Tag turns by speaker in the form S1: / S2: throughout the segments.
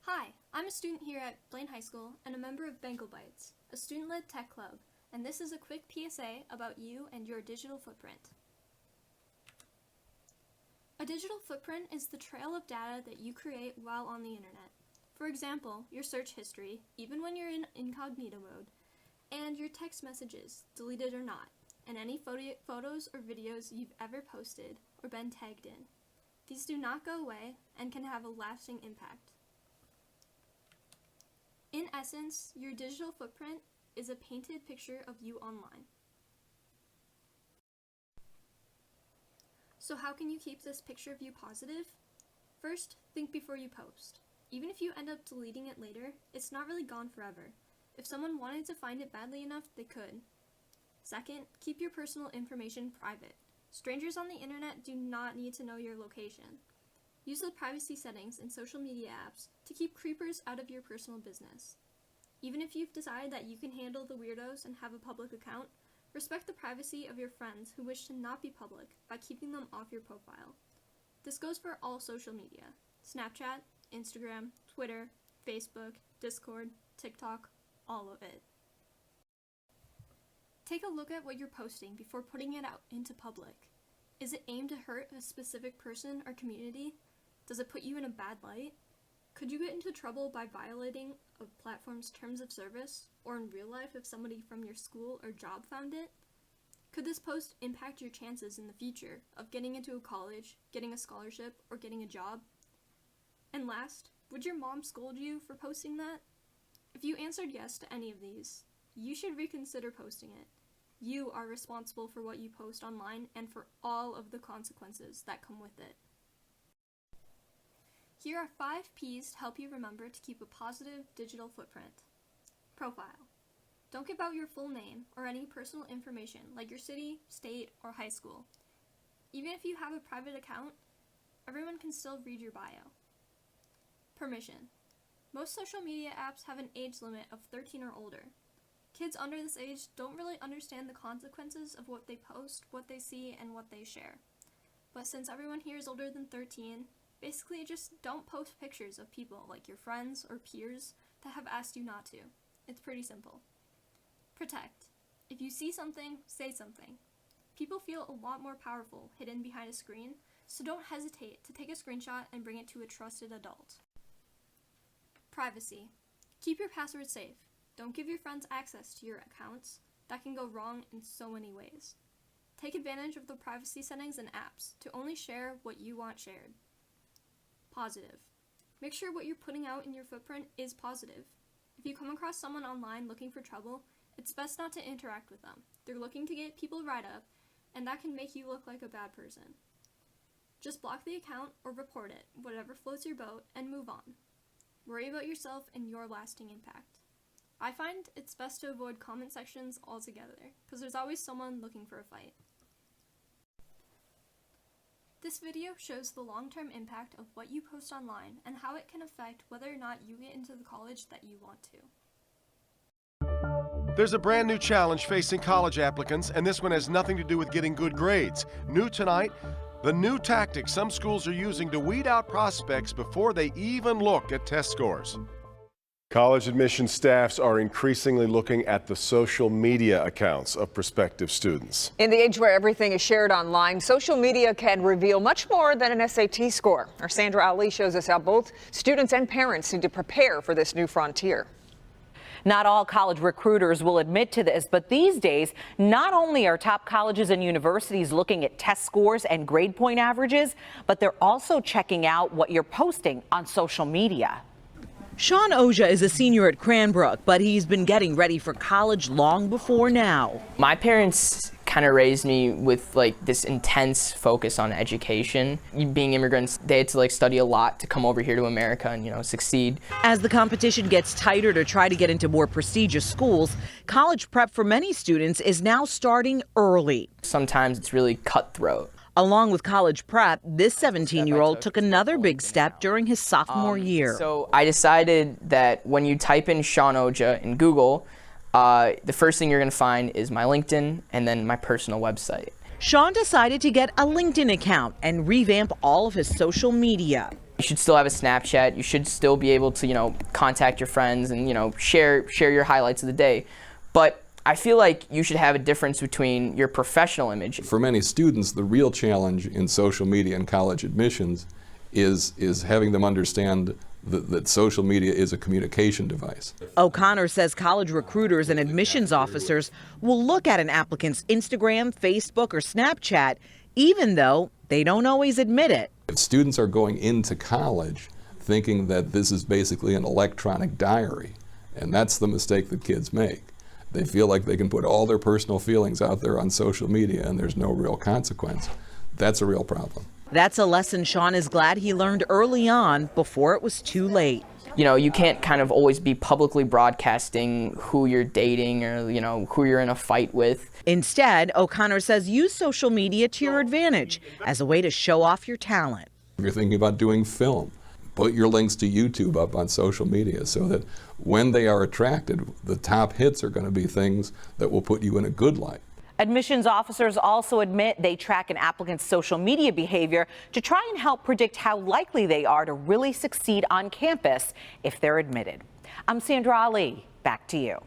S1: Hi, I'm a student here at Blaine High School and a member of Bengal Bites, a student-led tech club, and this is a quick PSA about you and your digital footprint. A digital footprint is the trail of data that you create while on the internet. For example, your search history, even when you're in incognito mode, and your text messages, deleted or not, and any photos or videos you've ever posted or been tagged in. These do not go away and can have a lasting impact. In essence, your digital footprint is a painted picture of you online. So how can you keep this picture of you positive? First, think before you post. Even if you end up deleting it later, it's not really gone forever. If someone wanted to find it badly enough, they could. Second, keep your personal information private. Strangers on the internet do not need to know your location. Use the privacy settings in social media apps to keep creepers out of your personal business. Even if you've decided that you can handle the weirdos and have a public account, respect the privacy of your friends who wish to not be public by keeping them off your profile. This goes for all social media: Snapchat, Instagram, Twitter, Facebook, Discord, TikTok, all of it. Take a look at what you're posting before putting it out into public. Is it aimed to hurt a specific person or community? Does it put you in a bad light? Could you get into trouble by violating a platform's terms of service, or in real life if somebody from your school or job found it? Could this post impact your chances in the future of getting into a college, getting a scholarship, or getting a job? And last, would your mom scold you for posting that? If you answered yes to any of these, you should reconsider posting it. You are responsible for what you post online and for all of the consequences that come with it. Here are 5 P's to help you remember to keep a positive digital footprint. Profile. Don't give out your full name or any personal information like your city, state, or high school. Even if you have a private account, everyone can still read your bio. Permission. Most social media apps have an age limit of 13 or older. Kids under this age don't really understand the consequences of what they post, what they see, and what they share. But since everyone here is older than 13, basically just don't post pictures of people like your friends or peers that have asked you not to. It's pretty simple. Protect. If you see something, say something. People feel a lot more powerful hidden behind a screen, so don't hesitate to take a screenshot and bring it to a trusted adult. Privacy. Keep your passwords safe. Don't give your friends access to your accounts. That can go wrong in so many ways. Take advantage of the privacy settings in apps to only share what you want shared. Positive. Make sure what you're putting out in your footprint is positive. If you come across someone online looking for trouble, it's best not to interact with them. They're looking to get people riled up, and that can make you look like a bad person. Just block the account or report it, whatever floats your boat, and move on. Worry about yourself and your lasting impact. I find it's best to avoid comment sections altogether, because there's always someone looking for a fight. This video shows the long-term impact of what you post online and how it can affect whether or not you get into the college that you want to.
S2: There's a brand new challenge facing college applicants, and this one has nothing to do with getting good grades. New tonight, the new tactic some schools are using to weed out prospects before they even look at test scores. College admissions staffs are increasingly looking at the social media accounts of prospective students.
S3: In the age where everything is shared online, social media can reveal much more than an SAT score. Our Sandra Ali shows us how both students and parents need to prepare for this new frontier.
S4: Not all college recruiters will admit to this, but these days, not only are top colleges and universities looking at test scores and grade point averages, but they're also checking out what you're posting on social media.
S5: Sean Oja is a senior at Cranbrook, but he's been getting ready for college long before now.
S6: My parents kind of raised me with this intense focus on education. Being immigrants, they had to study a lot to come over here to America and succeed.
S5: As the competition gets tighter to try to get into more prestigious schools, college prep for many students is now starting early.
S6: Sometimes it's really cutthroat.
S5: Along with college prep, this 17-year-old took another big step during his sophomore year.
S6: So I decided that when you type in Sean Oja in Google, the first thing you're going to find is my LinkedIn and then my personal website.
S5: Sean decided to get a LinkedIn account and revamp all of his social media.
S6: You should still have a Snapchat. You should still be able to, contact your friends and, share your highlights of the day. But I feel like you should have a difference between your professional image.
S7: For many students, the real challenge in social media and college admissions is having them understand that social media is a communication device.
S5: O'Connor says college recruiters and admissions officers will look at an applicant's Instagram, Facebook, or Snapchat, even though they don't always admit it.
S7: If students are going into college thinking that this is basically an electronic diary, and that's the mistake that kids make. They feel like they can put all their personal feelings out there on social media and there's no real consequence. That's a real problem.
S5: That's a lesson Sean is glad he learned early on before it was too late.
S6: You can't kind of always be publicly broadcasting who you're dating or, who you're in a fight with.
S5: Instead, O'Connor says use social media to your advantage as a way to show off your talent.
S7: If you're thinking about doing film, put your links to YouTube up on social media so that when they are attracted, the top hits are going to be things that will put you in a good light.
S4: Admissions officers also admit they track an applicant's social media behavior to try and help predict how likely they are to really succeed on campus if they're admitted. I'm Sandra Ali. Back to you.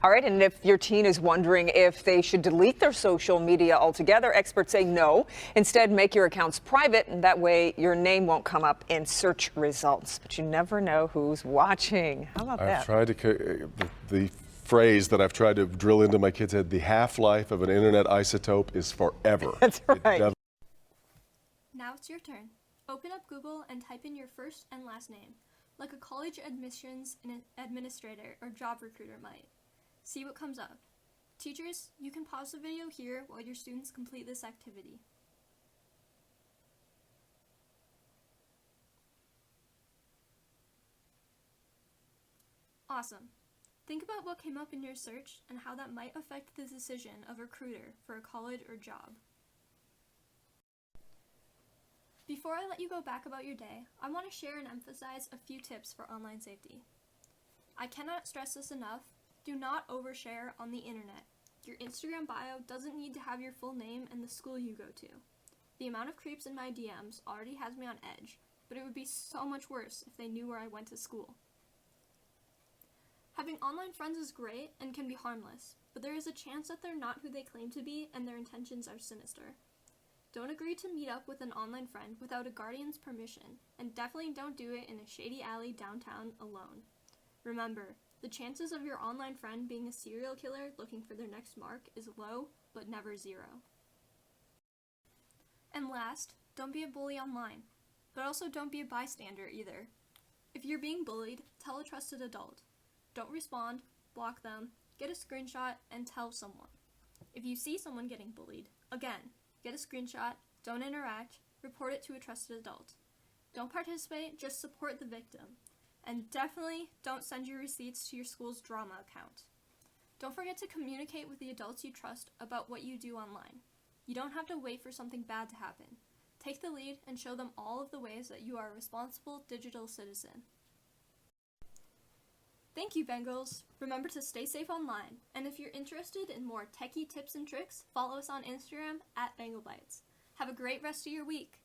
S3: All right, and if your teen is wondering if they should delete their social media altogether, experts say no. Instead, make your accounts private, and that way your name won't come up in search results. But you never know who's watching. How about that?
S2: I've tried to, the phrase that I've tried to drill into my kids' head, the half-life of an internet isotope is forever.
S3: That's right.
S1: Now it's your turn. Open up Google and type in your first and last name, like a college admissions administrator or job recruiter might. See what comes up. Teachers, you can pause the video here while your students complete this activity. Awesome. Think about what came up in your search and how that might affect the decision of a recruiter for a college or job. Before I let you go back about your day, I want to share and emphasize a few tips for online safety. I cannot stress this enough. Do not overshare on the internet. Your Instagram bio doesn't need to have your full name and the school you go to. The amount of creeps in my DMs already has me on edge, but it would be so much worse if they knew where I went to school. Having online friends is great and can be harmless, but there is a chance that they're not who they claim to be and their intentions are sinister. Don't agree to meet up with an online friend without a guardian's permission, and definitely don't do it in a shady alley downtown alone. Remember, the chances of your online friend being a serial killer looking for their next mark is low, but never zero. And last, don't be a bully online, but also don't be a bystander either. If you're being bullied, tell a trusted adult. Don't respond, block them, get a screenshot, and tell someone. If you see someone getting bullied, again, get a screenshot, don't interact, report it to a trusted adult. Don't participate, just support the victim. And definitely don't send your receipts to your school's drama account. Don't forget to communicate with the adults you trust about what you do online. You don't have to wait for something bad to happen. Take the lead and show them all of the ways that you are a responsible digital citizen. Thank you, Bengals. Remember to stay safe online. And if you're interested in more techie tips and tricks, follow us on Instagram @BengalBytes. Have a great rest of your week.